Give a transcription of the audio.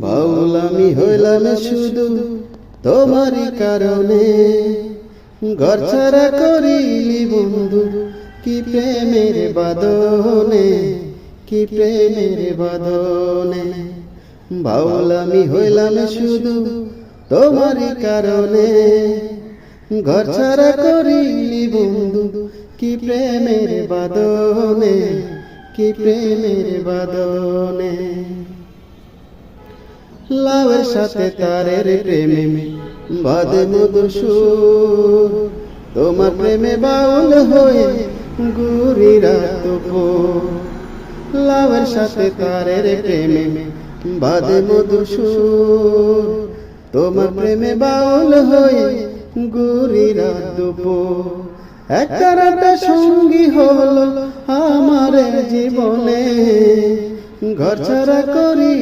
বাউল আমি হইলাম শুধু তোমারই কারণে, ঘর ছাড়া করিলি বন্ধু কি প্রেমের বাদনে, কি প্রেমের বাদনে। বাউল আমি হইলাম শুধু তোমারই কারণে, ঘর ছাড়া করিলি বন্ধু কি প্রেমের বাদনে, কি প্রেমের বাদনে। লাউয়ের সাথে তারের প্রেমে বাদে মধুর সুর, তোমার প্রেমে বাউল হয়ে ঘুরি রাত ভোর। লাউয়ের সাথে তারের প্রেমে বাদে মধুর সুর, তোমার প্রেমে বাউল হয়ে ঘুরি রাত ভোর। একটা রাতে সঙ্গী হলো আমার জীবনে, ঘর ছাড়া করি